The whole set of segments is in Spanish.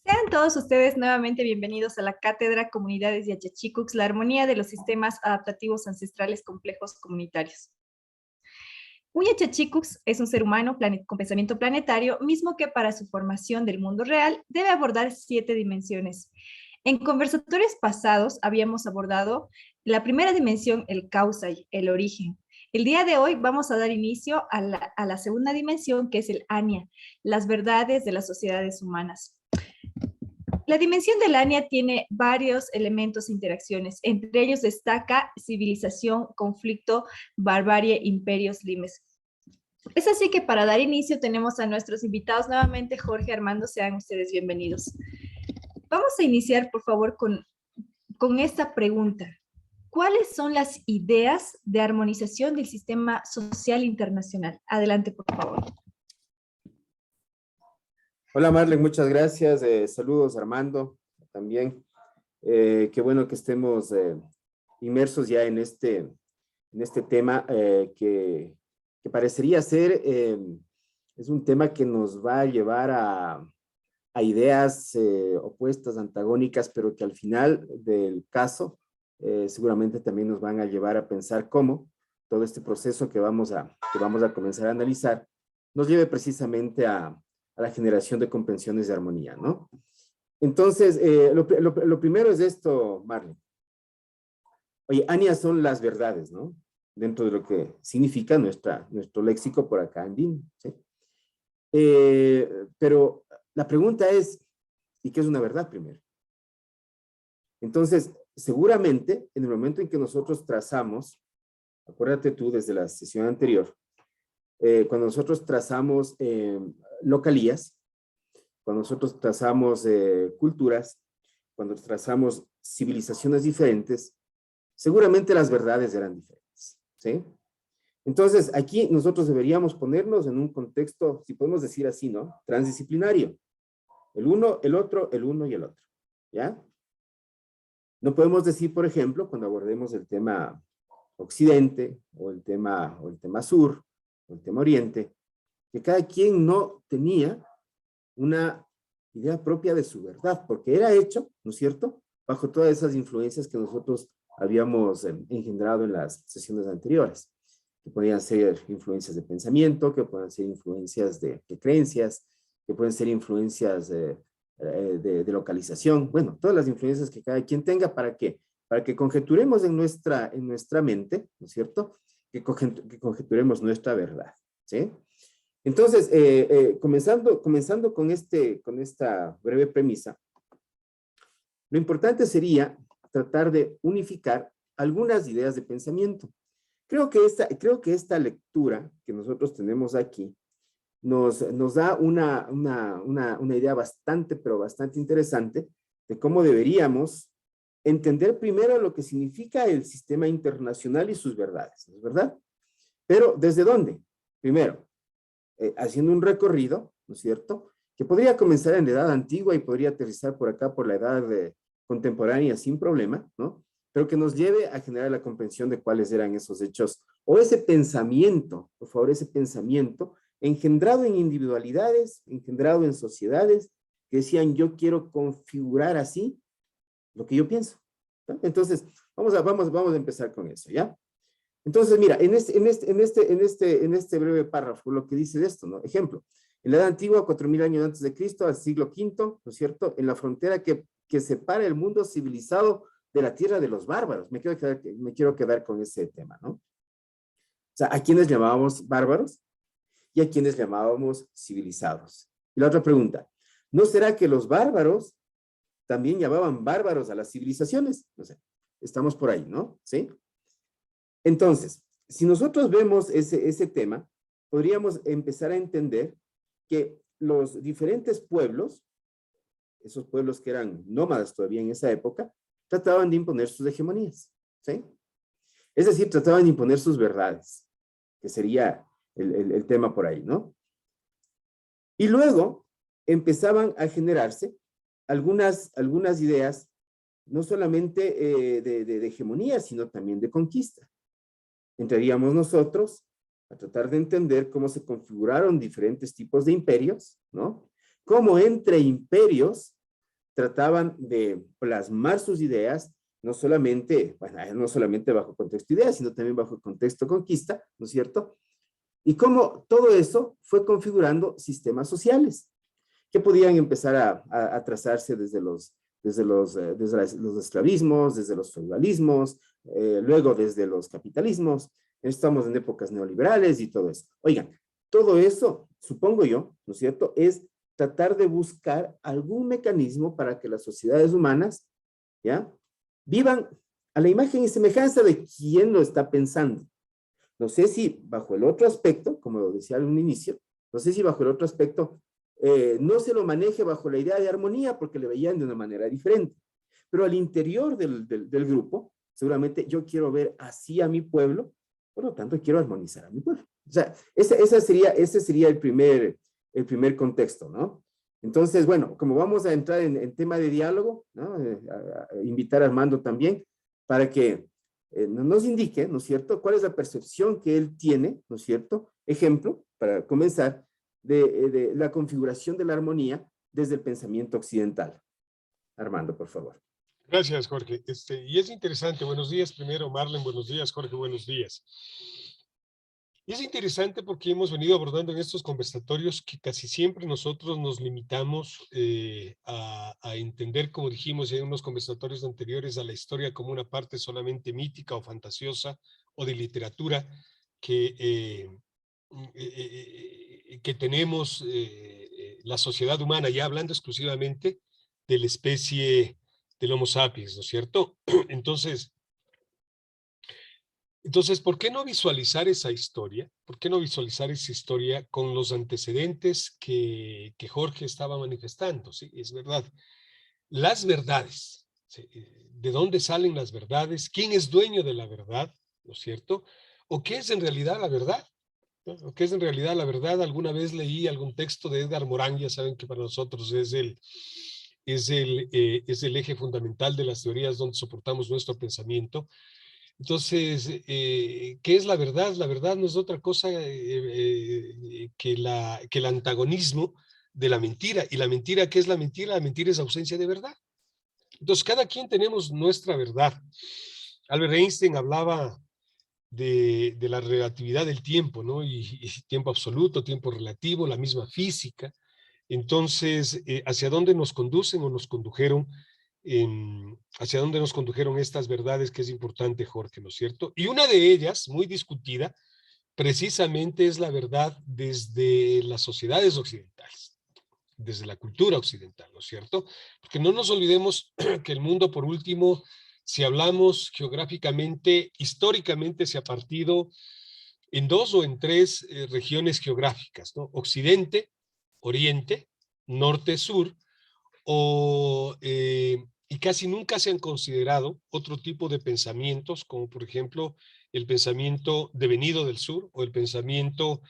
Sean todos ustedes nuevamente bienvenidos a la Cátedra Comunidades Yachachicucs, la armonía de los sistemas adaptativos ancestrales complejos comunitarios. Un Yachachicucs es un ser humano con pensamiento planetario, mismo que para su formación del mundo real debe abordar 7 dimensiones. En conversatorios pasados habíamos abordado la primera dimensión, el causai, el origen. El día de hoy vamos a dar inicio a la segunda dimensión, que es el ania, las verdades de las sociedades humanas. La dimensión del ANIA tiene varios elementos e interacciones. Entre ellos destaca civilización, conflicto, barbarie, imperios, limes. Es así que para dar inicio tenemos a nuestros invitados nuevamente. Jorge, Armando, sean ustedes bienvenidos. Vamos a iniciar, por favor, con esta pregunta. ¿Cuáles son las ideas de armonización del sistema social internacional? Adelante, por favor. Hola Marlen, muchas gracias. Saludos Armando también. Qué bueno que estemos inmersos ya en este tema que parecería ser, es un tema que nos va a llevar a ideas opuestas, antagónicas, pero que al final del caso seguramente también nos van a llevar a pensar cómo todo este proceso que vamos a comenzar a analizar nos lleve precisamente a la generación de comprensiones de armonía, ¿no? Entonces, lo primero es esto, Marlene. Oye, Ania son las verdades, ¿no? Dentro de lo que significa nuestro léxico por acá en DIN, ¿sí? Pero la pregunta es, ¿y qué es una verdad primero? Entonces, seguramente, en el momento en que nosotros trazamos, acuérdate tú desde la sesión anterior, cuando nosotros trazamos localías, cuando nosotros trazamos culturas, cuando trazamos civilizaciones diferentes, seguramente las verdades eran diferentes, ¿sí? Entonces, aquí nosotros deberíamos ponernos en un contexto, si podemos decir así, ¿no? Transdisciplinario. El uno, el otro, el uno y el otro, ¿ya? No podemos decir, por ejemplo, cuando abordemos el tema occidente, o el tema sur, o el tema oriente, que cada quien no tenía una idea propia de su verdad, porque era hecho, ¿no es cierto?, bajo todas esas influencias que nosotros habíamos engendrado en las sesiones anteriores, que podían ser influencias de pensamiento, que pueden ser influencias de creencias, que pueden ser influencias de localización, bueno, todas las influencias que cada quien tenga, ¿para qué? Para que conjeturemos en nuestra mente, ¿no es cierto?, que conjeturemos nuestra verdad, ¿sí? Entonces, comenzando con esta breve premisa, lo importante sería tratar de unificar algunas ideas de pensamiento. Creo que esta lectura que nosotros tenemos aquí nos da una idea bastante, pero bastante interesante de cómo deberíamos entender primero lo que significa el sistema internacional y sus verdades, ¿es verdad? Pero, ¿desde dónde? Primero, haciendo un recorrido, ¿no es cierto?, que podría comenzar en la edad antigua y podría aterrizar por acá por la edad contemporánea sin problema, ¿no? Pero que nos lleve a generar la comprensión de cuáles eran esos hechos, o ese pensamiento, por favor, ese pensamiento engendrado en individualidades, engendrado en sociedades, que decían, yo quiero configurar así lo que yo pienso, ¿no? Entonces, vamos a empezar con eso, ¿ya? Entonces, mira, en este breve párrafo, lo que dice de esto, ¿no? Ejemplo, en la Edad Antigua, 4000 años antes de Cristo, al siglo V, ¿no es cierto?, en la frontera que separa el mundo civilizado de la tierra de los bárbaros. Me quiero quedar con ese tema, ¿no? O sea, ¿a quiénes llamábamos bárbaros? Y a quienes llamábamos civilizados. Y la otra pregunta, ¿no será que los bárbaros también llamaban bárbaros a las civilizaciones? No sé, estamos por ahí, ¿no? ¿Sí? Entonces, si nosotros vemos ese tema, podríamos empezar a entender que los diferentes pueblos, esos pueblos que eran nómadas todavía en esa época, trataban de imponer sus hegemonías, ¿sí? Es decir, trataban de imponer sus verdades, que sería el tema por ahí, ¿no? Y luego empezaban a generarse algunas ideas, no solamente de hegemonía, sino también de conquista. Entraríamos nosotros a tratar de entender cómo se configuraron diferentes tipos de imperios, ¿no? Cómo entre imperios trataban de plasmar sus ideas, no solamente, bueno, no solamente bajo contexto ideas, sino también bajo contexto conquista, ¿no es cierto? Y cómo todo eso fue configurando sistemas sociales que podían empezar a trazarse desde los esclavismos, desde los feudalismos, luego desde los capitalismos. Estamos en épocas neoliberales y todo eso. Oigan, todo eso, supongo yo, ¿no es cierto?, es tratar de buscar algún mecanismo para que las sociedades humanas, ¿ya?, vivan a la imagen y semejanza de quien lo está pensando. No sé si bajo el otro aspecto, como lo decía en un inicio, no sé si bajo el otro aspecto no se lo maneje bajo la idea de armonía porque le veían de una manera diferente. Pero al interior del grupo, seguramente yo quiero ver así a mi pueblo, por lo tanto quiero armonizar a mi pueblo. O sea, ese sería el primer contexto, ¿no? Entonces, bueno, como vamos a entrar en tema de diálogo, ¿no? A invitar a Armando también para que nos indique, ¿no es cierto?, cuál es la percepción que él tiene, ¿no es cierto? Ejemplo, para comenzar, de la configuración de la armonía desde el pensamiento occidental. Armando, por favor. Gracias, Jorge. Y es interesante. Buenos días primero, Marlene. Buenos días, Jorge. Buenos días. Y es interesante porque hemos venido abordando en estos conversatorios que casi siempre nosotros nos limitamos a entender, como dijimos en unos conversatorios anteriores, a la historia como una parte solamente mítica o fantasiosa o de literatura que tenemos la sociedad humana, ya hablando exclusivamente de la especie del Homo sapiens, ¿no es cierto? Entonces, ¿por qué no visualizar esa historia? ¿Por qué no visualizar esa historia con los antecedentes que Jorge estaba manifestando? Sí, es verdad. Las verdades, ¿sí? ¿De dónde salen las verdades? ¿Quién es dueño de la verdad? ¿No es cierto? ¿O qué es en realidad la verdad? ¿No? ¿O qué es en realidad la verdad? Alguna vez leí algún texto de Edgar Morin, ya saben que para nosotros es el eje fundamental de las teorías donde soportamos nuestro pensamiento. Entonces, ¿qué es la verdad? La verdad no es otra cosa que el antagonismo de la mentira. ¿Y la mentira qué es la mentira? La mentira es ausencia de verdad. Entonces, cada quien tenemos nuestra verdad. Albert Einstein hablaba de la relatividad del tiempo, ¿no? Y tiempo absoluto, tiempo relativo, la misma física. Entonces, ¿hacia dónde nos conducen o nos condujeron? Hacia dónde nos condujeron estas verdades que es importante, Jorge, ¿no es cierto? Y una de ellas, muy discutida, precisamente es la verdad desde las sociedades occidentales, desde la cultura occidental, ¿no es cierto? Porque no nos olvidemos que el mundo, por último, si hablamos geográficamente, históricamente se ha partido en dos o en tres regiones geográficas, ¿no? Occidente, Oriente, Norte, Sur, y casi nunca se han considerado otro tipo de pensamientos, como por ejemplo el pensamiento devenido del sur o el pensamiento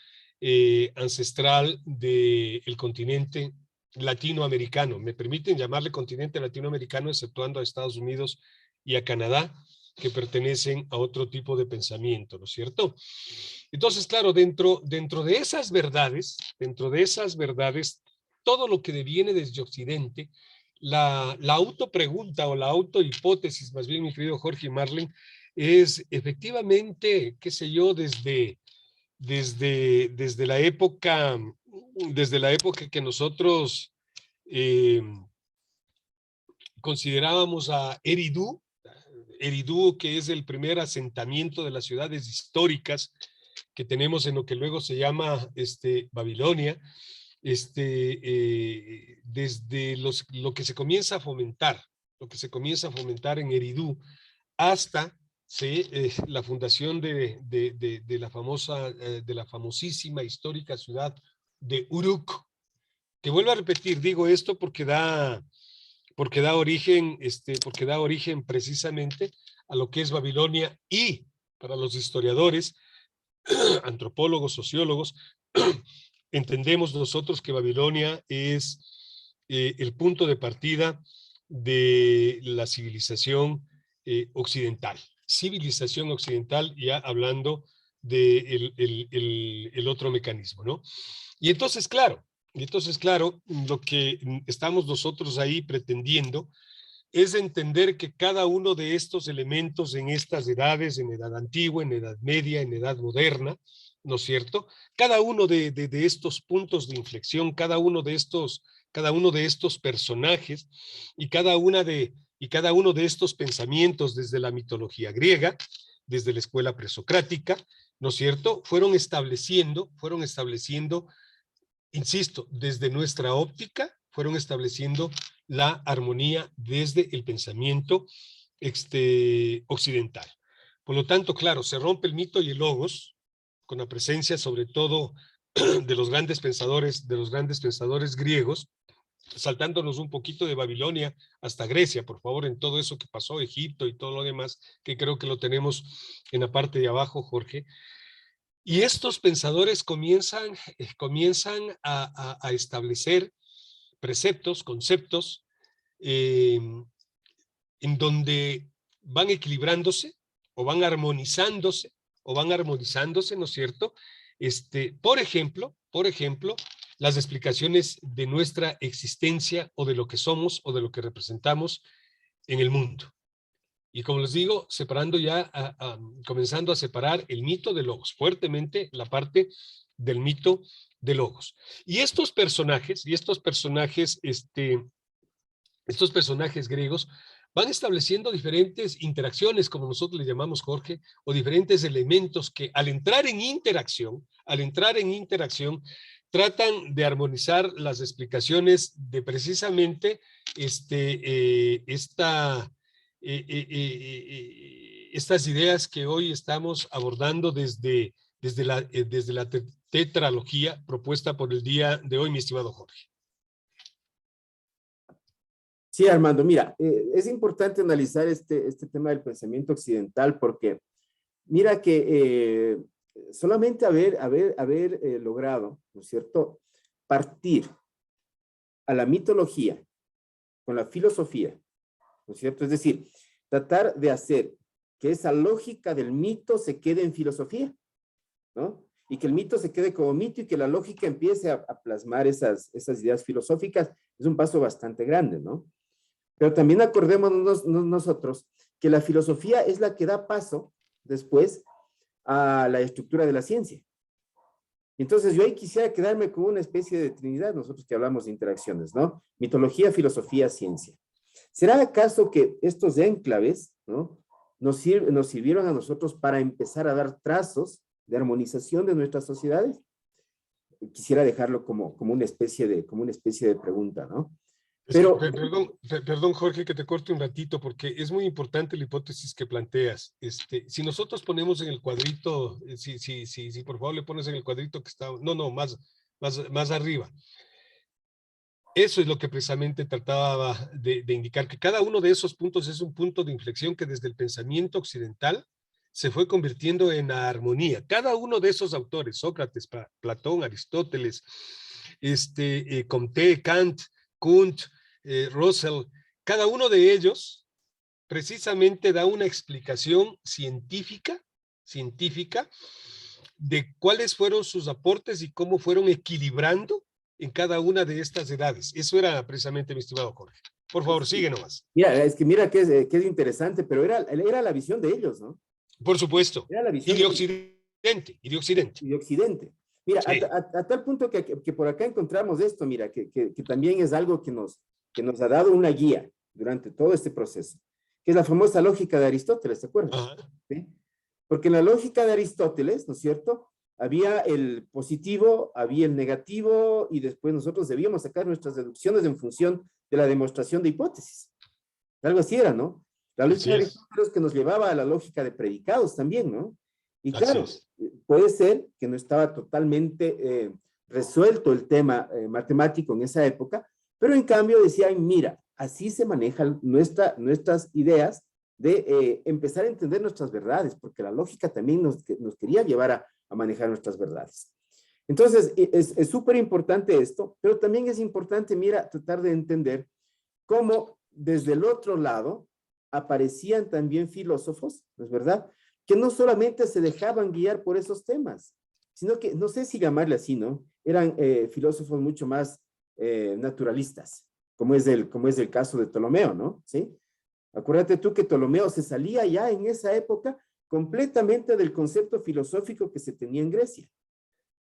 ancestral del continente latinoamericano. Me permiten llamarle continente latinoamericano, exceptuando a Estados Unidos y a Canadá, que pertenecen a otro tipo de pensamiento, ¿no es cierto? Entonces, claro, dentro de esas verdades, todo lo que deviene desde Occidente, la autopregunta o la autohipótesis, más bien, mi querido Jorge y Marlene, es efectivamente, qué sé yo, desde la época que nosotros eh, considerábamos a Eridu, que es el primer asentamiento de las ciudades históricas que tenemos en lo que luego se llama Babilonia, desde lo que se comienza a fomentar, en Eridu, hasta ¿sí? La fundación de la famosísima histórica ciudad de Uruk, que vuelvo a repetir, digo esto porque da origen precisamente a lo que es Babilonia, y para los historiadores, antropólogos, sociólogos, entendemos nosotros que Babilonia es el punto de partida de la civilización occidental. Civilización occidental, ya hablando del el otro mecanismo, ¿no? Y entonces, claro, Y entonces, claro, lo que estamos nosotros ahí pretendiendo es entender que cada uno de estos elementos en estas edades, en edad antigua, en edad media, en edad moderna, ¿no es cierto? Cada uno de estos puntos de inflexión, cada uno de estos personajes y cada uno de estos pensamientos desde la mitología griega, desde la escuela presocrática, ¿no es cierto? Fueron estableciendo, insisto, desde nuestra óptica, fueron estableciendo la armonía desde el pensamiento occidental. Por lo tanto, claro, se rompe el mito y el logos, con la presencia sobre todo de los grandes pensadores griegos, saltándonos un poquito de Babilonia hasta Grecia, por favor, en todo eso que pasó, Egipto y todo lo demás, que creo que lo tenemos en la parte de abajo, Jorge. Y estos pensadores comienzan a establecer preceptos, conceptos, en donde van equilibrándose o van armonizándose, ¿no es cierto? Por ejemplo, las explicaciones de nuestra existencia o de lo que somos o de lo que representamos en el mundo. Y como les digo, separando ya, comenzando a separar el mito de logos, fuertemente la parte del mito de logos. Y estos personajes griegos van estableciendo diferentes interacciones, como nosotros le llamamos, Jorge, o diferentes elementos que al entrar en interacción, tratan de armonizar las explicaciones de precisamente estas ideas que hoy estamos abordando desde la tetralogía propuesta por el día de hoy, mi estimado Jorge. Sí, Armando, mira, es importante analizar este tema del pensamiento occidental porque mira que solamente haber logrado, ¿no es cierto?, partir a la mitología con la filosofía, ¿no es cierto? Es decir, tratar de hacer que esa lógica del mito se quede en filosofía, ¿no? Y que el mito se quede como mito y que la lógica empiece a plasmar esas ideas filosóficas, es un paso bastante grande, ¿no? Pero también acordémonos nosotros que la filosofía es la que da paso después a la estructura de la ciencia. Entonces yo ahí quisiera quedarme con una especie de trinidad, nosotros que hablamos de interacciones, ¿no? Mitología, filosofía, ciencia. ¿Será acaso que estos enclaves, ¿no?, nos sirvieron a nosotros para empezar a dar trazos de armonización de nuestras sociedades? Quisiera dejarlo como una especie de pregunta, ¿no? Pero, perdón, Jorge, que te corte un ratito, porque es muy importante la hipótesis que planteas. Si nosotros ponemos en el cuadrito, si por favor le pones en el cuadrito que está, más arriba. Eso es lo que precisamente trataba de indicar, que cada uno de esos puntos es un punto de inflexión que desde el pensamiento occidental se fue convirtiendo en armonía. Cada uno de esos autores, Sócrates, Platón, Aristóteles, Comte, Kant, Kuhn, Russell, cada uno de ellos precisamente da una explicación científica de cuáles fueron sus aportes y cómo fueron equilibrando en cada una de estas edades. Eso era precisamente, mi estimado Jorge. Por favor, sigue nomás. Mira, es que es interesante, pero era la visión de ellos, ¿no? Por supuesto. Era la visión de Occidente. Y de Occidente. Mira, sí. a tal punto que por acá encontramos esto, mira, que también es algo que nos ha dado una guía durante todo este proceso, que es la famosa lógica de Aristóteles, ¿te acuerdas? ¿Sí? Porque en la lógica de Aristóteles, ¿no es cierto?, había el positivo, había el negativo, y después nosotros debíamos sacar nuestras deducciones en función de la demostración de hipótesis. Algo así era, ¿no? La lógica de Aristóteles que nos llevaba a la lógica de predicados también, ¿no? Y claro, puede ser que no estaba totalmente resuelto el tema matemático en esa época, pero en cambio decían, mira, así se manejan nuestras ideas de empezar a entender nuestras verdades, porque la lógica también nos quería llevar a manejar nuestras verdades. Entonces, es súper importante esto, pero también es importante, mira, tratar de entender cómo desde el otro lado aparecían también filósofos, ¿no es verdad?, que no solamente se dejaban guiar por esos temas, sino que, no sé si llamarle así, ¿no?, eran filósofos mucho más naturalistas, como es el caso de Ptolomeo, ¿no? ¿Sí? Acuérdate tú que Ptolomeo se salía ya en esa época completamente del concepto filosófico que se tenía en Grecia.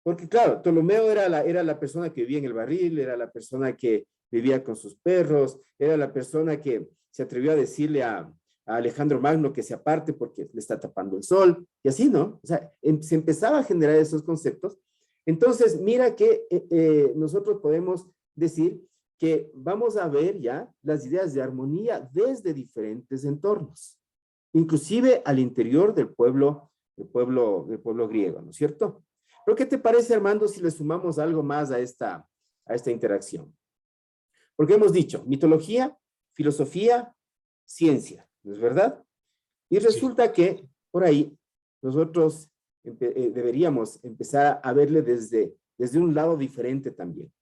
Porque claro, Ptolomeo era la persona que vivía en el barril, era la persona que vivía con sus perros, era la persona que se atrevió a decirle a Alejandro Magno que se aparte porque le está tapando el sol, y así, ¿no? O sea, se empezaba a generar esos conceptos. Entonces, mira que nosotros podemos decir que vamos a ver ya las ideas de armonía desde diferentes entornos, inclusive al interior del pueblo griego, ¿no es cierto? Pero ¿qué te parece, Armando, si le sumamos algo más a esta interacción? Porque hemos dicho mitología, filosofía, ciencia, ¿no es verdad? Y resulta que por ahí nosotros deberíamos empezar a verle desde un lado diferente también.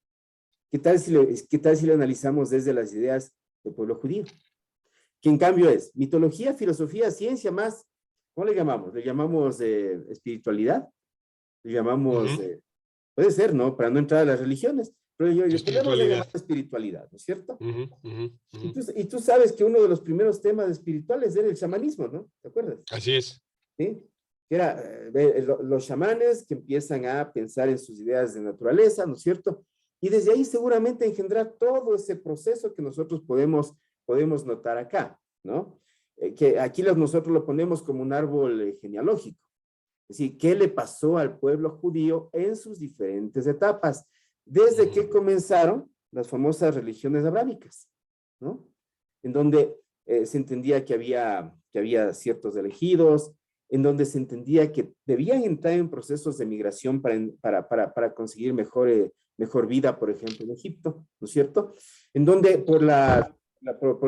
¿Qué tal si lo analizamos desde las ideas del pueblo judío? Que en cambio es mitología, filosofía, ciencia más, ¿cómo le llamamos? ¿Le llamamos espiritualidad? Le llamamos, puede ser, ¿no? Para no entrar a las religiones, pero yo podemos llamar espiritualidad, ¿no es cierto? Y tú sabes que uno de los primeros temas espirituales era el chamanismo, ¿no? ¿Te acuerdas? Así es. ¿Sí? Que era los chamanes que empiezan a pensar en sus ideas de naturaleza, ¿no es cierto? Y desde ahí seguramente engendrar todo ese proceso que nosotros podemos notar acá, ¿no? Que aquí nosotros lo ponemos como un árbol genealógico. Es decir, ¿qué le pasó al pueblo judío en sus diferentes etapas? Desde que comenzaron las famosas religiones abrámicas, ¿no? En donde se entendía que había ciertos elegidos, en donde se entendía que debían entrar en procesos de migración para conseguir mejor vida, por ejemplo, en Egipto, ¿no es cierto? En donde por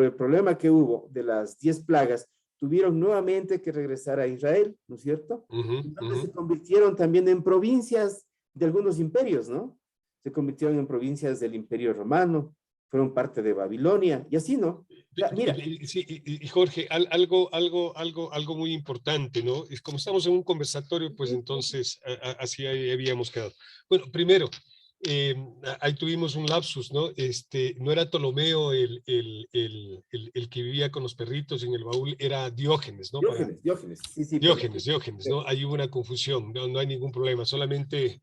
el problema que hubo de las 10 plagas, tuvieron nuevamente que regresar a Israel, ¿no es cierto? Entonces se convirtieron también en provincias de algunos imperios, ¿no? Se convirtieron en provincias del Imperio Romano, fueron parte de Babilonia, y así, ¿no? O sea, mira. Sí, y Jorge, algo muy importante, ¿no? Es como estamos en un conversatorio, pues entonces así habíamos quedado. Bueno, primero, ahí tuvimos un lapsus, ¿no? No era Ptolomeo el que vivía con los perritos en el baúl, era Diógenes, ¿no? Diógenes, sí. Diógenes, ¿no? Hay una confusión, no hay ningún problema, solamente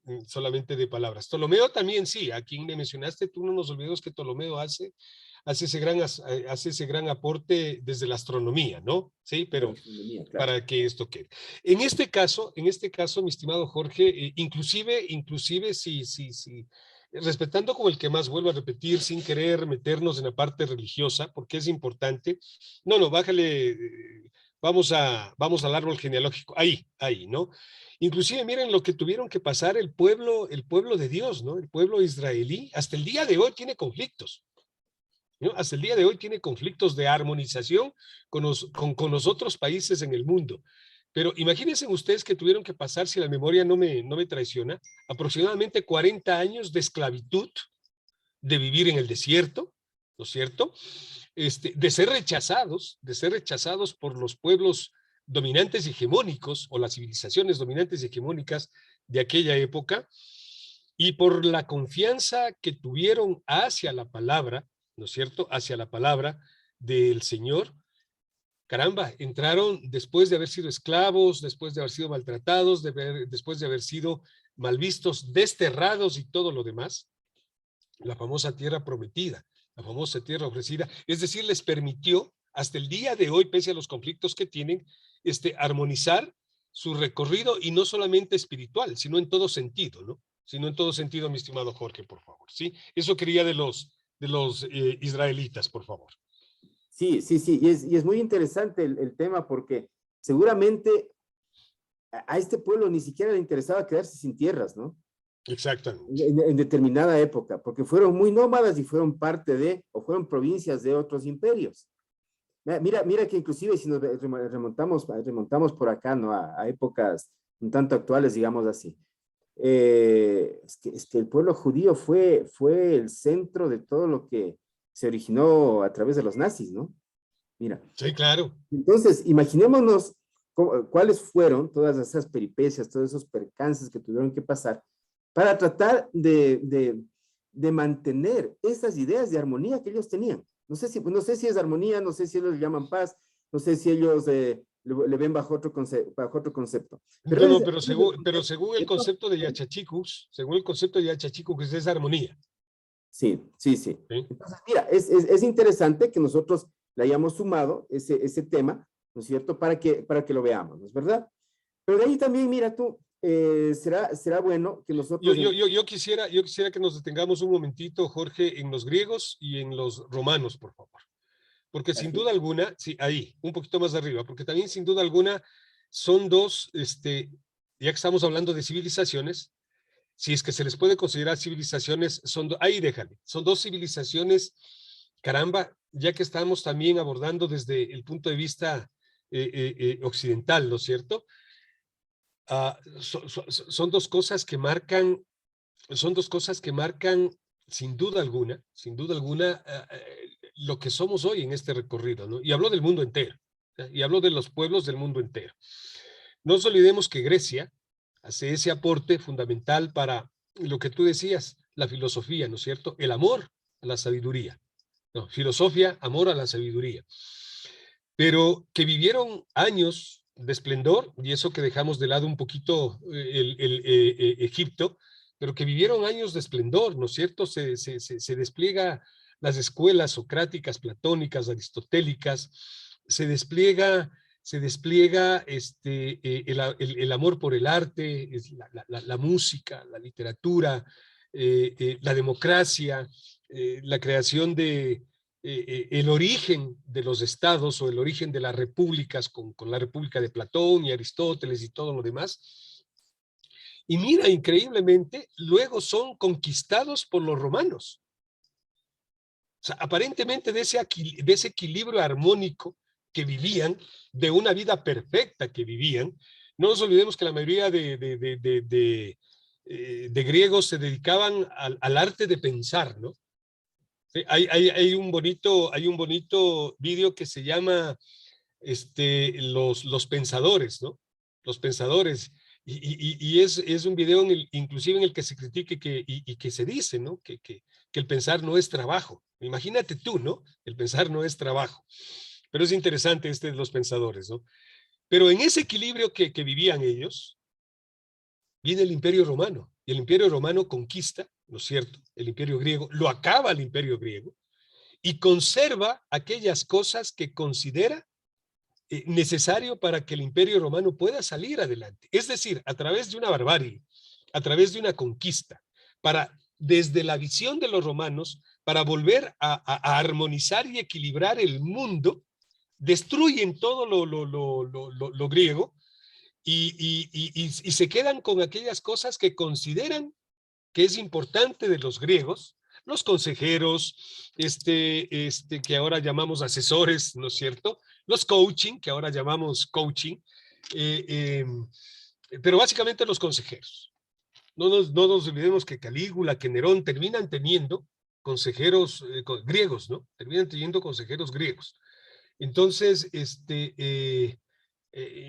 de palabras. Ptolomeo también sí, a quien le mencionaste, tú no nos olvidemos que Ptolomeo hace ese gran aporte desde la astronomía, ¿no? Sí, pero claro. para que esto quede. En este caso, mi estimado Jorge, inclusive, sí, respetando como el que más vuelvo a repetir, sin querer meternos en la parte religiosa, porque es importante. No, bájale, vamos al árbol genealógico, ahí, ¿no? Inclusive miren lo que tuvieron que pasar el pueblo de Dios, ¿no? El pueblo israelí, hasta el día de hoy tiene conflictos. ¿No? Hasta el día de hoy tiene conflictos de armonización con los otros países en el mundo. Pero imagínense ustedes que tuvieron que pasar, si la memoria no me traiciona, aproximadamente 40 años de esclavitud, de vivir en el desierto, ¿no es cierto? De ser rechazados por los pueblos dominantes y hegemónicos, o las civilizaciones dominantes y hegemónicas de aquella época, y por la confianza que tuvieron hacia la palabra, ¿no es cierto?, hacia la palabra del Señor. Caramba, entraron después de haber sido esclavos, después de haber sido maltratados, después de haber sido mal vistos, desterrados y todo lo demás, la famosa tierra prometida, la famosa tierra ofrecida, es decir, les permitió hasta el día de hoy, pese a los conflictos que tienen, armonizar su recorrido, y no solamente espiritual, sino en todo sentido, ¿no? Sino en todo sentido, mi estimado Jorge, por favor, ¿sí? Eso quería de los israelitas, por favor. Sí, y es muy interesante el tema, porque seguramente a este pueblo ni siquiera le interesaba quedarse sin tierras, ¿no? Exactamente. En determinada época, porque fueron muy nómadas y fueron o fueron provincias de otros imperios. Mira que inclusive si nos remontamos por acá, ¿no? A épocas un tanto actuales, digamos así. Es que el pueblo judío fue el centro de todo lo que se originó a través de los nazis, ¿no? Mira. Sí, claro. Entonces, imaginémonos cuáles fueron todas esas peripecias, todos esos percances que tuvieron que pasar para tratar de mantener esas ideas de armonía que ellos tenían. No sé si es armonía, no sé si ellos le llaman paz, no sé si ellos le ven bajo otro concepto. Pero, No, pero según el concepto de Yachachicus, es armonía. Sí. ¿Sí? Entonces, mira, es interesante que nosotros le hayamos sumado ese tema, ¿no es cierto? Para que lo veamos, ¿no es verdad? Pero de ahí también, mira tú, será bueno que nosotros... Yo quisiera que nos detengamos un momentito, Jorge, en los griegos y en los romanos, por favor. Porque sin duda alguna, sí, ahí, un poquito más arriba, porque también sin duda alguna son dos, ya que estamos hablando de civilizaciones, si es que se les puede considerar civilizaciones, ahí déjale, son dos civilizaciones, caramba, ya que estamos también abordando desde el punto de vista occidental, ¿no es cierto? Son dos cosas que marcan, sin duda alguna, lo que somos hoy en este recorrido, ¿no? Y hablo del mundo entero, ¿sí? Y hablo de los pueblos del mundo entero. No nos olvidemos que Grecia hace ese aporte fundamental para lo que tú decías, la filosofía, ¿no es cierto? El amor a la sabiduría. No, filosofía, amor a la sabiduría. Pero que vivieron años de esplendor, y eso que dejamos de lado un poquito Egipto, pero que vivieron años de esplendor, ¿no es cierto? Se despliega las escuelas socráticas, platónicas, aristotélicas, se despliega el amor por el arte, la música, la literatura, la democracia, la creación de el origen de los estados o el origen de las repúblicas con la república de Platón y Aristóteles y todo lo demás. Y mira, increíblemente, luego son conquistados por los romanos. O sea, aparentemente de ese equilibrio armónico que vivían, de una vida perfecta que vivían, no nos olvidemos que la mayoría de griegos se dedicaban al arte de pensar, ¿no? Sí, hay un bonito vídeo que se llama los pensadores, ¿no? Los pensadores. Y es un video inclusive en el que se critique y que se dice, ¿no? Que el pensar no es trabajo. Imagínate tú, ¿no? El pensar no es trabajo. Pero es interesante de los pensadores, ¿no? Pero en ese equilibrio que vivían ellos, viene el Imperio Romano. Y el Imperio Romano conquista, ¿no es cierto? El Imperio Griego, lo acaba el Imperio Griego y conserva aquellas cosas que considera necesario para que el Imperio Romano pueda salir adelante. Es decir, a través de una barbarie, a través de una conquista, desde la visión de los romanos, para volver a armonizar y equilibrar el mundo, destruyen todo lo griego y se quedan con aquellas cosas que consideran que es importante de los griegos, los consejeros, que ahora llamamos asesores, ¿no es cierto? Los coaching, que ahora llamamos coaching, pero básicamente los consejeros. No nos olvidemos que Calígula, que Nerón terminan teniendo consejeros griegos, ¿no? Terminan teniendo consejeros griegos. Entonces,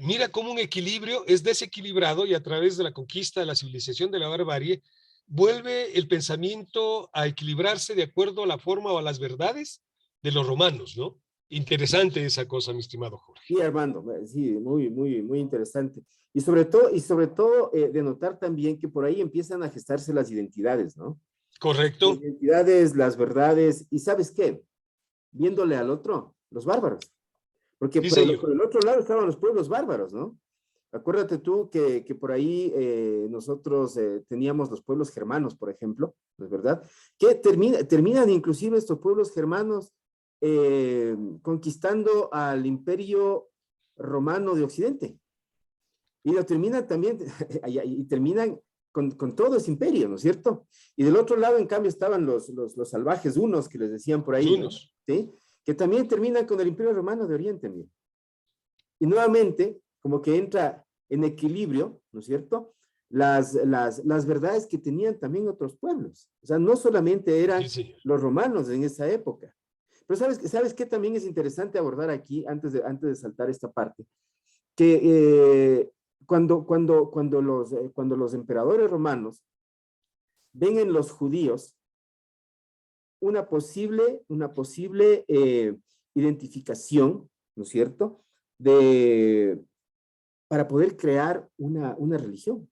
mira cómo un equilibrio es desequilibrado y a través de la conquista de la civilización de la barbarie, vuelve el pensamiento a equilibrarse de acuerdo a la forma o a las verdades de los romanos, ¿no? Interesante esa cosa, mi estimado Jorge. Sí, Armando, sí, muy interesante. Y sobre todo de notar también que por ahí empiezan a gestarse las identidades, ¿no? Correcto. Las identidades, las verdades, y ¿sabes qué? Viéndole al otro, los bárbaros. Porque Sí, por el otro lado estaban los pueblos bárbaros, ¿no? Acuérdate tú que por ahí nosotros teníamos los pueblos germanos, por ejemplo, ¿no es verdad? Que terminan inclusive estos pueblos germanos conquistando al imperio romano de Occidente. Y lo terminan también, y terminan con todo ese imperio, ¿no es cierto? Y del otro lado, en cambio, estaban los salvajes hunos, que les decían por ahí, ¿no? ¿Sí? Que también terminan con el imperio romano de Oriente, mira. Y nuevamente, como que entra en equilibrio, ¿no es cierto? Las verdades que tenían también otros pueblos. O sea, no solamente eran los romanos en esa época. Pero ¿sabes qué también es interesante abordar aquí, antes de saltar esta parte? Que cuando los emperadores romanos ven en los judíos una posible identificación, ¿no es cierto?, para poder crear una religión.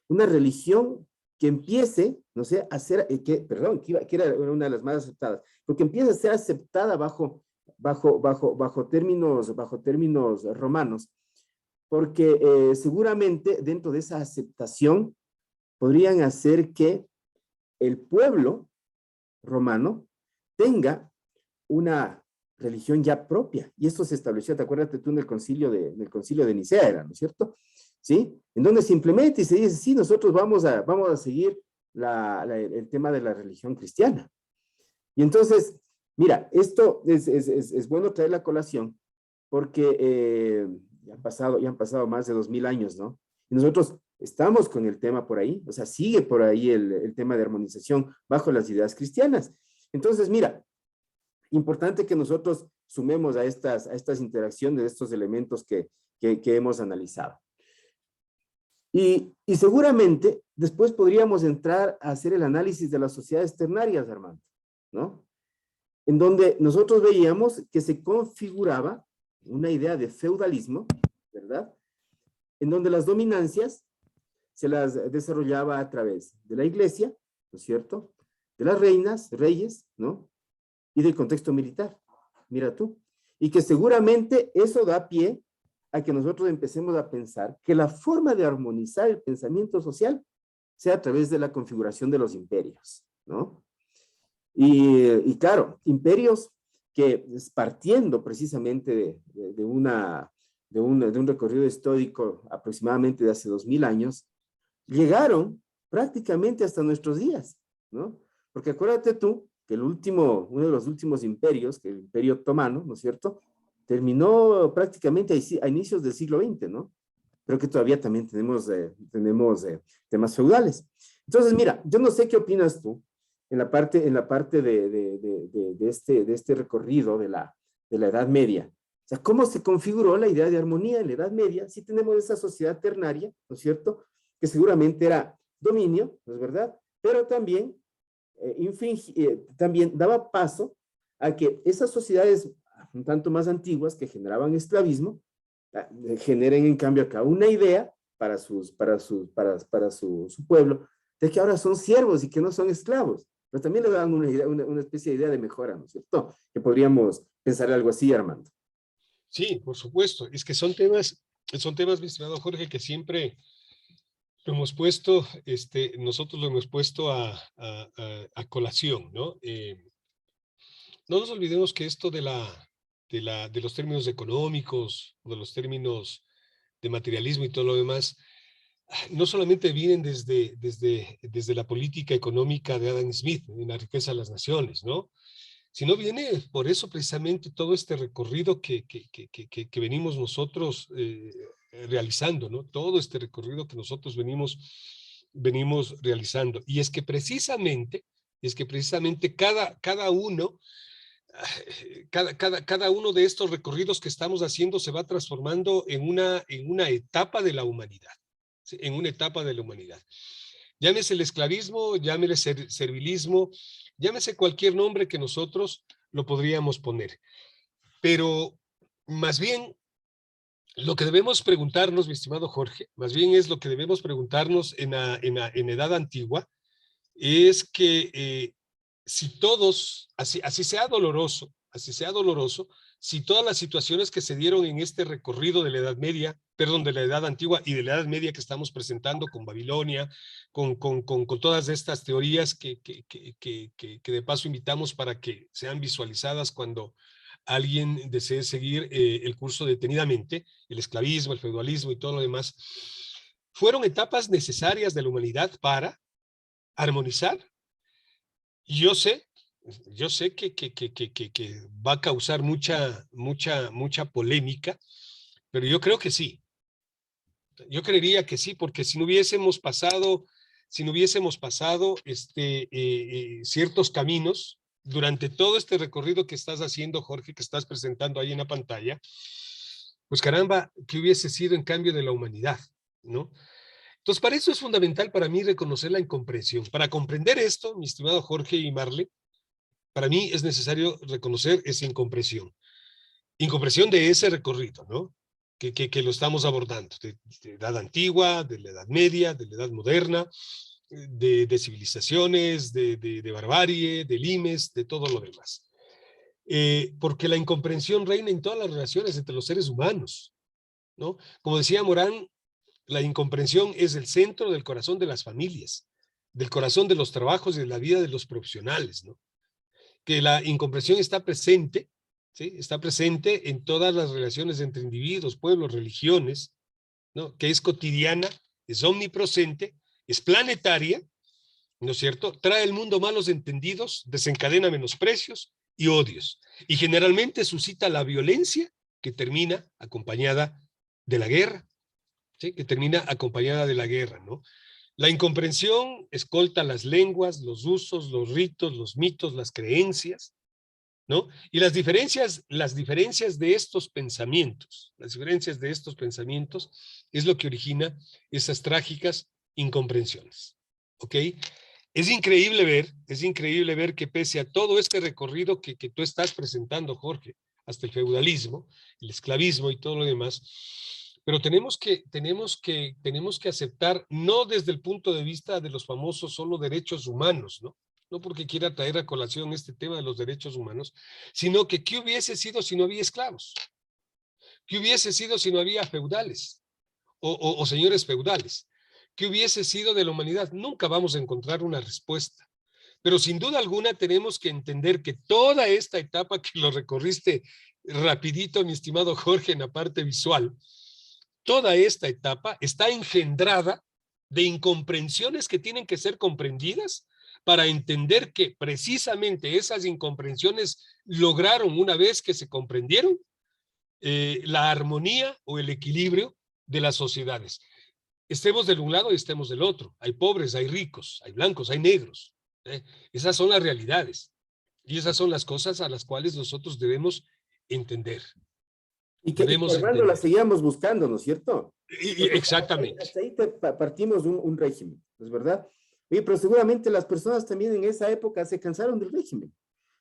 Una religión que empiece, no sé, a ser, que era una de las más aceptadas, pero que empiece a ser aceptada bajo términos romanos, porque seguramente dentro de esa aceptación podrían hacer que el pueblo romano tenga una religión ya propia, y esto se estableció, te acuerdas tú, en el concilio de Nicea, era, ¿no es cierto? ¿Sí? En donde se implementa y se dice, sí, nosotros vamos a seguir el tema de la religión cristiana. Y entonces, mira, esto es bueno traer la colación, porque ya han pasado más de 2000 años, ¿no? Y nosotros estamos con el tema por ahí, o sea, sigue por ahí el tema de armonización bajo las ideas cristianas. Entonces, mira, importante que nosotros sumemos a estas interacciones, estos elementos que hemos analizado. Y seguramente después podríamos entrar a hacer el análisis de las sociedades ternarias, Armando, ¿no? En donde nosotros veíamos que se configuraba una idea de feudalismo, ¿verdad? En donde las dominancias se las desarrollaba a través de la iglesia, ¿no es cierto?, de las reinas, reyes, ¿no?, y del contexto militar, mira tú. Y que seguramente eso da pie a que nosotros empecemos a pensar que la forma de armonizar el pensamiento social sea a través de la configuración de los imperios, ¿no? Y claro, imperios que partiendo precisamente de un recorrido histórico aproximadamente de hace 2000 años, llegaron prácticamente hasta nuestros días, ¿no? Porque acuérdate tú que uno de los últimos imperios, que el Imperio Otomano, ¿no es cierto?, terminó prácticamente a inicios del siglo XX, ¿no? Pero que todavía también tenemos temas feudales. Entonces, mira, yo no sé qué opinas tú en la parte de este recorrido de la Edad Media. O sea, ¿cómo se configuró la idea de armonía en la Edad Media? Si tenemos esa sociedad ternaria, ¿no es cierto?, que seguramente era dominio, ¿no es verdad?, pero también también daba paso a que esas sociedades un tanto más antiguas que generaban esclavismo, generen en cambio acá una idea para su pueblo, de que ahora son siervos y que no son esclavos, pero también le dan una especie de idea de mejora, ¿no es cierto?, que podríamos pensar algo así, Armando. Sí, por supuesto, es que son temas, mi estimado Jorge, que siempre lo hemos puesto, nosotros lo hemos puesto a colación, ¿no? No nos olvidemos que esto de los términos económicos, de los términos de materialismo y todo lo demás, no solamente vienen desde la política económica de Adam Smith, en la riqueza de las naciones, ¿no?, sino viene por eso precisamente todo este recorrido que venimos nosotros realizando, ¿no? Todo este recorrido que nosotros venimos realizando. Y es que precisamente cada uno de estos recorridos que estamos haciendo se va transformando en una etapa de la humanidad, ¿sí?, en una etapa de la humanidad. Llámese el esclavismo, llámese el servilismo, llámese cualquier nombre que nosotros lo podríamos poner. Pero más bien lo que debemos preguntarnos, mi estimado Jorge, más bien es lo que debemos preguntarnos en edad antigua, es que si todos, así sea doloroso, si todas las situaciones que se dieron en este recorrido de la Edad Media, perdón, de la Edad Antigua y de la Edad Media que estamos presentando con Babilonia, con todas estas teorías que de paso invitamos para que sean visualizadas cuando alguien desee seguir el curso detenidamente, el esclavismo, el feudalismo y todo lo demás, fueron etapas necesarias de la humanidad para armonizar. Yo sé que va a causar mucha polémica, pero yo creo que sí. Yo creería que sí, porque si no hubiésemos pasado ciertos caminos durante todo este recorrido que estás haciendo, Jorge, que estás presentando ahí en la pantalla, pues caramba, ¿qué hubiese sido en cambio de la humanidad, no? Entonces, para eso es fundamental para mí reconocer la incomprensión. Para comprender esto, mi estimado Jorge y Marle, para mí es necesario reconocer esa incomprensión. Incomprensión de ese recorrido, ¿no? Que lo estamos abordando, de edad antigua, de la edad media, de la edad moderna, de civilizaciones, de barbarie, de limes, de todo lo demás. Porque la incomprensión reina en todas las relaciones entre los seres humanos, ¿no? Como decía Morán, la incomprensión es el centro del corazón de las familias, del corazón de los trabajos y de la vida de los profesionales, ¿no? Que la incomprensión está presente, ¿sí? Está presente en todas las relaciones entre individuos, pueblos, religiones, ¿no? Que es cotidiana, es omnipresente, es planetaria, ¿no es cierto? Trae al mundo malos entendidos, desencadena menosprecios y odios, y generalmente suscita la violencia que termina acompañada de la guerra, ¿sí? Que termina acompañada de la guerra, ¿no? La incomprensión escolta las lenguas, los usos, los ritos, los mitos, las creencias, ¿no? Y las diferencias de estos pensamientos, es lo que origina esas trágicas incomprensiones, ¿ok? Es increíble ver que pese a todo este recorrido que tú estás presentando, Jorge, hasta el feudalismo, el esclavismo y todo lo demás, pero tenemos que aceptar, no desde el punto de vista de los famosos solo derechos humanos, ¿no? No porque quiera traer a colación este tema de los derechos humanos, sino que ¿qué hubiese sido si no había esclavos? ¿Qué hubiese sido si no había feudales o señores feudales? ¿Qué hubiese sido de la humanidad? Nunca vamos a encontrar una respuesta. Pero sin duda alguna tenemos que entender que toda esta etapa que lo recorriste rapidito, mi estimado Jorge, en la parte visual, toda esta etapa está engendrada de incomprensiones que tienen que ser comprendidas para entender que precisamente esas incomprensiones lograron, una vez que se comprendieron, la armonía o el equilibrio de las sociedades. Estemos del un lado y estemos del otro. Hay pobres, hay ricos, hay blancos, hay negros. Esas son las realidades. Y esas son las cosas a las cuales nosotros debemos entender. Y que Armando la seguíamos buscando, ¿no es cierto? Exactamente. Hasta ahí partimos de un régimen, ¿es verdad? Oye, pero seguramente las personas también en esa época se cansaron del régimen.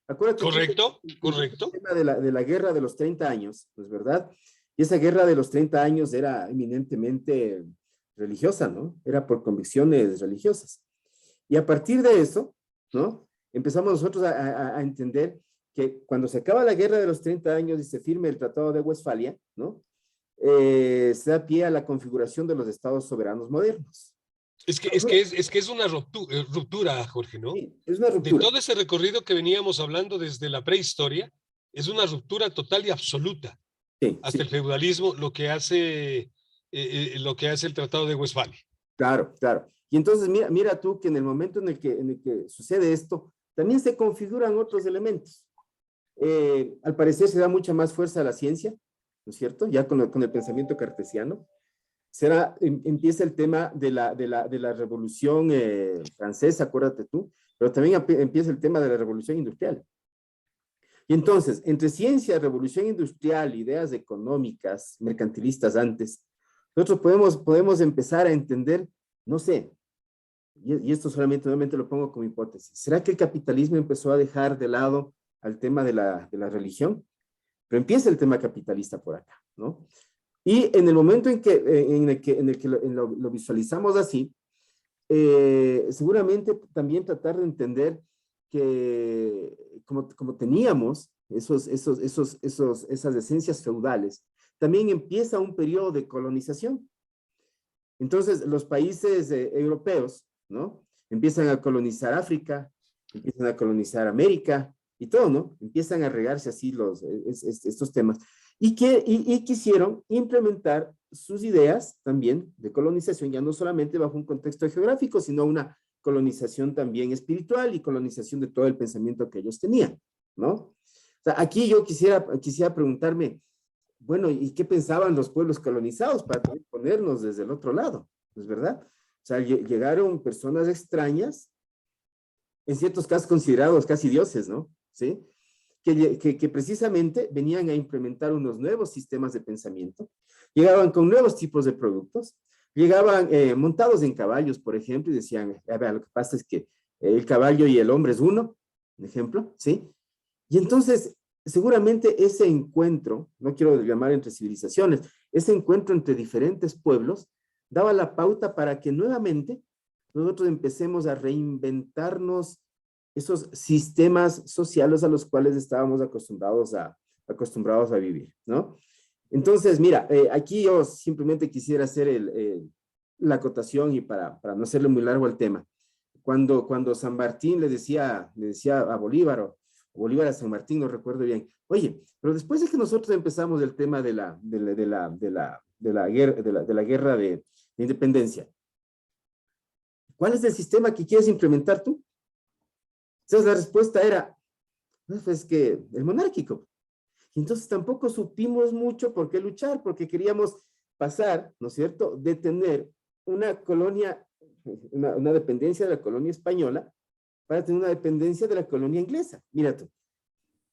Acuérdate. Correcto. El tema de la guerra de los 30 años, ¿no es verdad? Y esa guerra de los 30 años era eminentemente religiosa, ¿no? Era por convicciones religiosas. Y a partir de eso, ¿no? Empezamos nosotros a entender que cuando se acaba la guerra de los 30 años y se firme el Tratado de Westfalia, ¿no? Se da pie a la configuración de los estados soberanos modernos. Es que es una ruptura, Jorge, ¿no? Sí, es una ruptura. De todo ese recorrido que veníamos hablando desde la prehistoria, es una ruptura total y absoluta. Sí, hasta el feudalismo, lo que hace el Tratado de Westfalia. Claro, claro. Y entonces mira tú que en el momento en el que sucede esto, también se configuran otros elementos. Al parecer se da mucha más fuerza a la ciencia, ¿no es cierto? Ya con el pensamiento cartesiano. Empieza el tema de la revolución francesa, acuérdate tú, pero también empieza el tema de la revolución industrial. Y entonces, entre ciencia, revolución industrial, ideas económicas, mercantilistas antes, nosotros podemos empezar a entender, no sé, y esto solamente nuevamente lo pongo como hipótesis, ¿será que el capitalismo empezó a dejar de lado al tema de la religión? Pero empieza el tema capitalista por acá, ¿no? Y en el momento en el que lo visualizamos así, seguramente también tratar de entender que como teníamos esas esencias feudales, también empieza un periodo de colonización. Entonces, los países europeos, ¿no? Empiezan a colonizar África, empiezan a colonizar América y todo, ¿no? Empiezan a regarse así estos temas. Y quisieron implementar sus ideas también de colonización, ya no solamente bajo un contexto geográfico, sino una colonización también espiritual y colonización de todo el pensamiento que ellos tenían, ¿no? O sea, aquí yo quisiera preguntarme, bueno, ¿y qué pensaban los pueblos colonizados para ponernos desde el otro lado? ¿Es verdad? O sea, llegaron personas extrañas, en ciertos casos considerados casi dioses, ¿no? ¿Sí? Que precisamente venían a implementar unos nuevos sistemas de pensamiento, llegaban con nuevos tipos de productos, Llegaban montados en caballos, por ejemplo, y decían, a ver, lo que pasa es que el caballo y el hombre es uno, por ejemplo, ¿sí? Y entonces, seguramente ese encuentro, no quiero llamar entre civilizaciones, ese encuentro entre diferentes pueblos, daba la pauta para que nuevamente nosotros empecemos a reinventarnos esos sistemas sociales a los cuales estábamos acostumbrados a vivir, ¿no? Entonces, mira, aquí yo simplemente quisiera hacer la acotación y para no hacerle muy largo el tema. Cuando San Martín le decía a Bolívar, o Bolívar a San Martín, no recuerdo bien, oye, pero después de que nosotros empezamos el tema de la guerra de independencia, ¿cuál es el sistema que quieres implementar tú? Entonces la respuesta era, pues que el monárquico. Y entonces tampoco supimos mucho por qué luchar, porque queríamos pasar, ¿no es cierto?, de tener una colonia, una dependencia de la colonia española, para tener una dependencia de la colonia inglesa. Mira tú.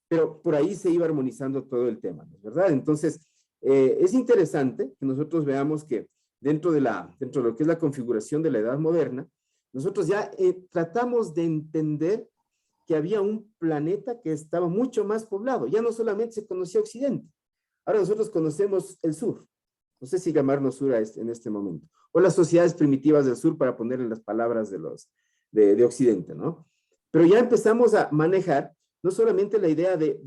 Pero por ahí se iba armonizando todo el tema, ¿no es verdad? Entonces, es interesante que nosotros veamos que dentro de lo que es la configuración de la edad moderna, nosotros ya tratamos de entender que había un planeta que estaba mucho más poblado. Ya no solamente se conocía Occidente. Ahora nosotros conocemos el sur. No sé si llamarnos sur en este momento. O las sociedades primitivas del sur, para poner en las palabras de Occidente, ¿no? Pero ya empezamos a manejar no solamente la idea de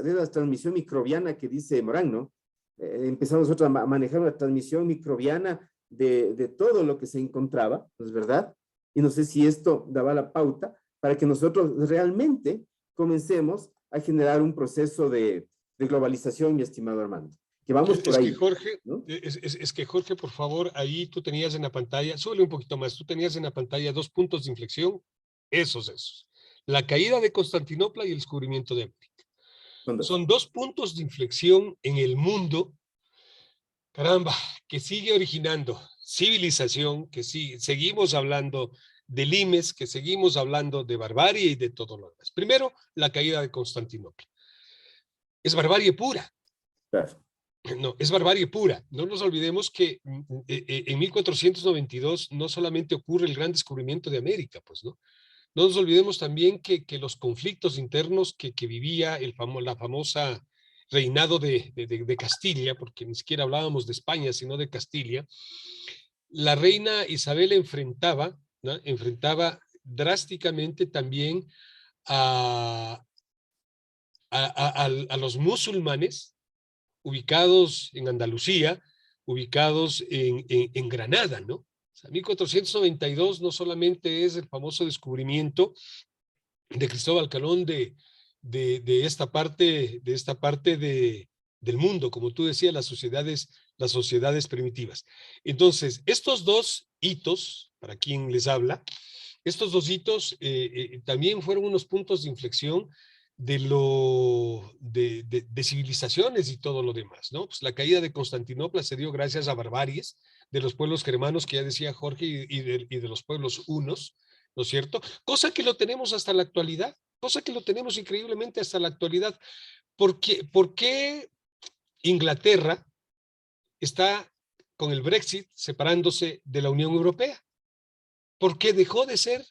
la transmisión microbiana que dice Morán, ¿no? Empezamos nosotros a manejar una transmisión microbiana de todo lo que se encontraba, ¿no es verdad? Y no sé si esto daba la pauta para que nosotros realmente comencemos a generar un proceso de globalización, mi estimado Armando. Que vamos por ahí. Que Jorge, ¿no? es que Jorge, por favor, ahí tú tenías en la pantalla, súbele un poquito más, tú tenías en la pantalla 2 puntos de inflexión, esos. La caída de Constantinopla y el descubrimiento de América. Son 2 puntos de inflexión en el mundo, caramba, que sigue originando civilización, que seguimos hablando de limes, que seguimos hablando de barbarie y de todo lo demás. Primero, la caída de Constantinopla. Es barbarie pura. Claro. No, es barbarie pura. No nos olvidemos que en 1492 no solamente ocurre el gran descubrimiento de América, pues, ¿no? No nos olvidemos también que los conflictos internos que vivía la famosa reinado de Castilla, porque ni siquiera hablábamos de España, sino de Castilla, la reina Isabel enfrentaba, ¿no? Enfrentaba drásticamente también a los musulmanes ubicados en Andalucía, ubicados en Granada, ¿no? O sea, 1492 no solamente es el famoso descubrimiento de Cristóbal Colón de esta parte, del mundo, como tú decías, las sociedades primitivas. Entonces, estos 2 hitos, para quien les habla, estos 2 hitos también fueron unos puntos de inflexión de civilizaciones y todo lo demás, ¿no? Pues la caída de Constantinopla se dio gracias a barbaries de los pueblos germanos, que ya decía Jorge, y de los pueblos hunos, ¿no es cierto? Cosa que lo tenemos hasta la actualidad, cosa que lo tenemos increíblemente hasta la actualidad. ¿Por qué Inglaterra está con el Brexit separándose de la Unión Europea? Porque dejó de ser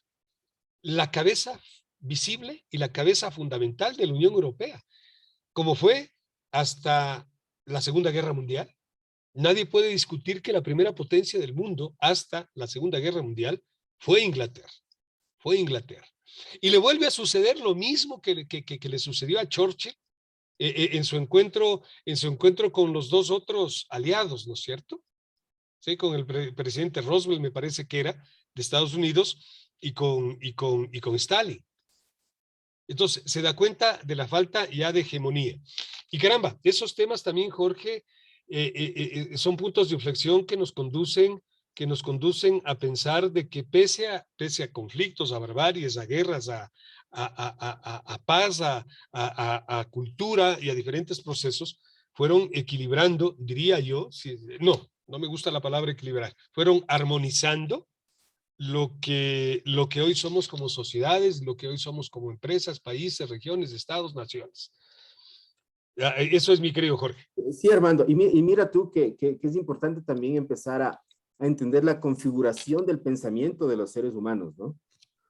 la cabeza visible y la cabeza fundamental de la Unión Europea, como fue hasta la Segunda Guerra Mundial. Nadie puede discutir que la primera potencia del mundo hasta la Segunda Guerra Mundial fue Inglaterra. Y le vuelve a suceder lo mismo que le sucedió a Churchill en su encuentro con los 2 otros aliados, ¿no es cierto? Sí, con el presidente Roosevelt, me parece que era, de Estados Unidos, y con Stalin. Entonces, se da cuenta de la falta ya de hegemonía. Y caramba, esos temas también, Jorge, son puntos de inflexión que nos conducen a pensar de que pese a conflictos, a barbaries, a guerras, a paz, a cultura y a diferentes procesos, fueron equilibrando, diría yo, no me gusta la palabra equilibrar, fueron armonizando lo que hoy somos como sociedades, lo que hoy somos como empresas, países, regiones, estados, naciones. Eso es mi querido Jorge. Sí, Armando, y mira tú que es importante también empezar a entender la configuración del pensamiento de los seres humanos, ¿no?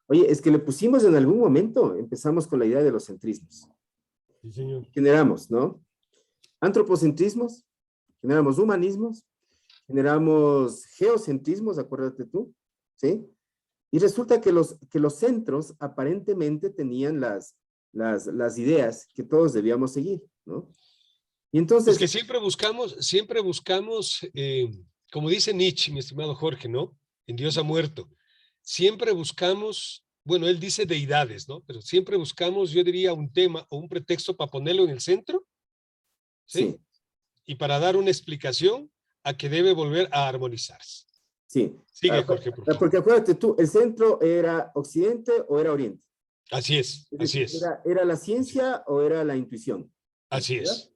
Oye, es que le pusimos en algún momento, empezamos con la idea de los centrismos. Sí, señor. Generamos, ¿no? Antropocentrismos, generamos humanismos, generamos geocentrismos, acuérdate tú, ¿sí? Y resulta que los centros aparentemente tenían las ideas que todos debíamos seguir, ¿no? Y entonces... Es que siempre buscamos, como dice Nietzsche, mi estimado Jorge, ¿no? En Dios ha muerto. Siempre buscamos, bueno, él dice deidades, ¿no? Pero siempre buscamos, yo diría, un tema o un pretexto para ponerlo en el centro, ¿sí? Sí. Y para dar una explicación a que debe volver a armonizarse. Sí. Sigue, Jorge, por favor. Porque acuérdate tú, ¿el centro era Occidente o era Oriente? Así es, así es. ¿Era la ciencia o era la intuición? Así es.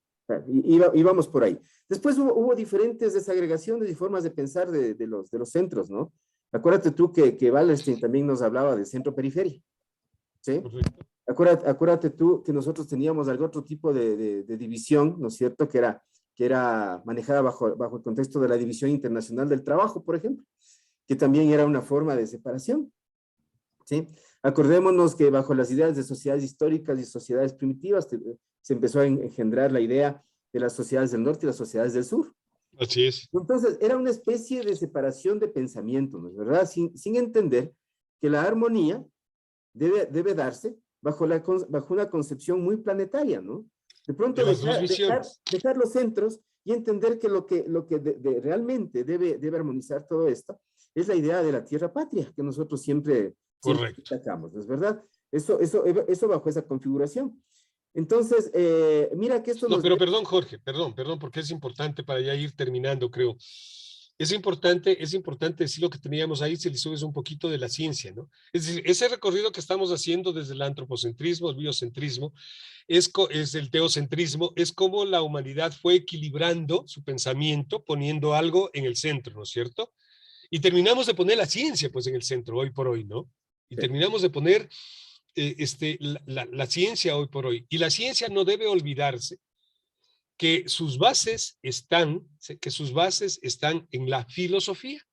Íbamos por ahí. Después hubo diferentes desagregaciones y formas de pensar de los centros, ¿no? Acuérdate tú que Wallerstein también nos hablaba de centro-periferia, ¿sí? Correcto. Acuérdate tú que nosotros teníamos algún otro tipo de división, ¿no es cierto? Que era manejada bajo el contexto de la División Internacional del Trabajo, por ejemplo, que también era una forma de separación, ¿sí? Acordémonos que bajo las ideas de sociedades históricas y sociedades primitivas se empezó a engendrar la idea de las sociedades del norte y las sociedades del sur. Así es. Entonces, era una especie de separación de pensamiento, ¿no es verdad? Sin entender que la armonía debe darse bajo una concepción muy planetaria, ¿no? De pronto De las dos visiones. dejar los centros y entender que lo que realmente debe armonizar todo esto es la idea de la tierra patria, que nosotros siempre destacamos, ¿no es verdad? Eso bajo esa configuración. Entonces, mira que esto no, pero perdón, Jorge, perdón, porque es importante para ya ir terminando, creo. Es importante decir lo que teníamos ahí, si le subes un poquito de la ciencia, ¿no? Es decir, ese recorrido que estamos haciendo desde el antropocentrismo, el biocentrismo, es el teocentrismo, es como la humanidad fue equilibrando su pensamiento, poniendo algo en el centro, ¿no es cierto? Y terminamos de poner la ciencia, pues, en el centro, hoy por hoy, ¿no? Y terminamos de poner la ciencia hoy por hoy. Y la ciencia no debe olvidarse que sus bases están en la filosofía,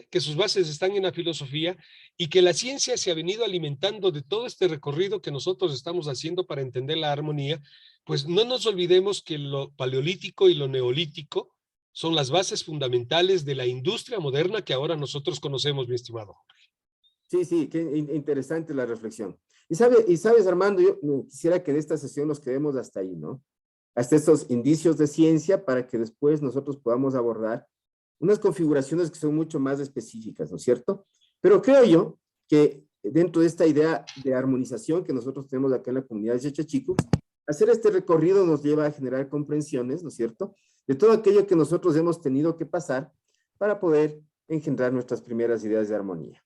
que sus bases están en la filosofía y que la ciencia se ha venido alimentando de todo este recorrido que nosotros estamos haciendo para entender la armonía. Pues no nos olvidemos que lo paleolítico y lo neolítico son las bases fundamentales de la industria moderna que ahora nosotros conocemos, mi estimado. Sí, qué interesante la reflexión. Y sabes, Armando, yo quisiera que en esta sesión nos quedemos hasta ahí, ¿no? Hasta estos indicios de ciencia para que después nosotros podamos abordar unas configuraciones que son mucho más específicas, ¿no es cierto? Pero creo yo que dentro de esta idea de armonización que nosotros tenemos acá en la comunidad de Yachachicucs, hacer este recorrido nos lleva a generar comprensiones, ¿no es cierto?, de todo aquello que nosotros hemos tenido que pasar para poder engendrar nuestras primeras ideas de armonía.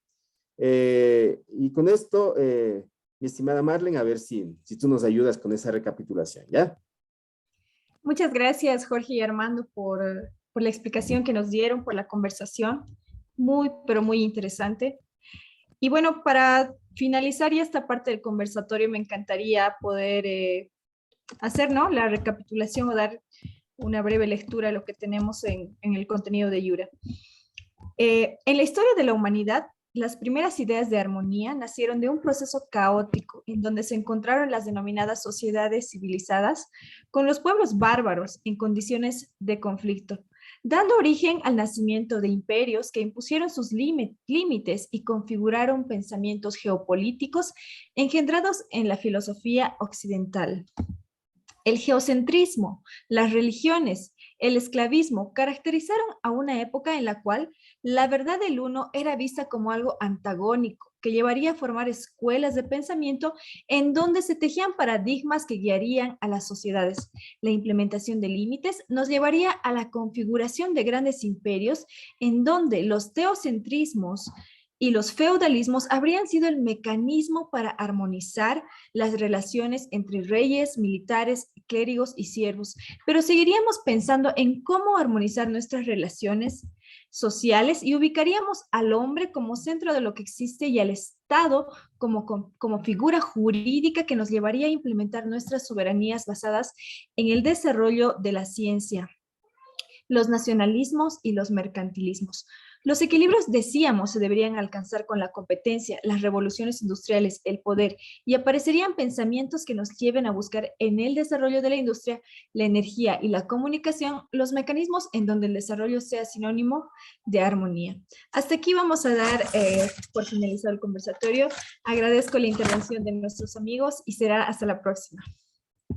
Y con esto, mi estimada Marlene, a ver si tú nos ayudas con esa recapitulación, ¿ya? Muchas gracias, Jorge y Armando, por la explicación que nos dieron, por la conversación. Muy, pero muy interesante. Y bueno, para finalizar ya esta parte del conversatorio, me encantaría poder hacer, ¿no?, la recapitulación o dar una breve lectura de lo que tenemos en el contenido de Yura. En la historia de la humanidad, las primeras ideas de armonía nacieron de un proceso caótico en donde se encontraron las denominadas sociedades civilizadas con los pueblos bárbaros en condiciones de conflicto, dando origen al nacimiento de imperios que impusieron sus límites y configuraron pensamientos geopolíticos engendrados en la filosofía occidental. El geocentrismo, las religiones, el esclavismo caracterizaron a una época en la cual la verdad del uno era vista como algo antagónico, que llevaría a formar escuelas de pensamiento en donde se tejían paradigmas que guiarían a las sociedades. La implementación de límites nos llevaría a la configuración de grandes imperios en donde los teocentrismos y los feudalismos habrían sido el mecanismo para armonizar las relaciones entre reyes, militares, clérigos y siervos. Pero seguiríamos pensando en cómo armonizar nuestras relaciones sociales y ubicaríamos al hombre como centro de lo que existe y al Estado como figura jurídica que nos llevaría a implementar nuestras soberanías basadas en el desarrollo de la ciencia. los nacionalismos y los mercantilismos. Los equilibrios, decíamos, se deberían alcanzar con la competencia, las revoluciones industriales, el poder, y aparecerían pensamientos que nos lleven a buscar en el desarrollo de la industria, la energía y la comunicación los mecanismos en donde el desarrollo sea sinónimo de armonía. Hasta aquí vamos a dar por finalizado el conversatorio. Agradezco la intervención de nuestros amigos y será hasta la próxima.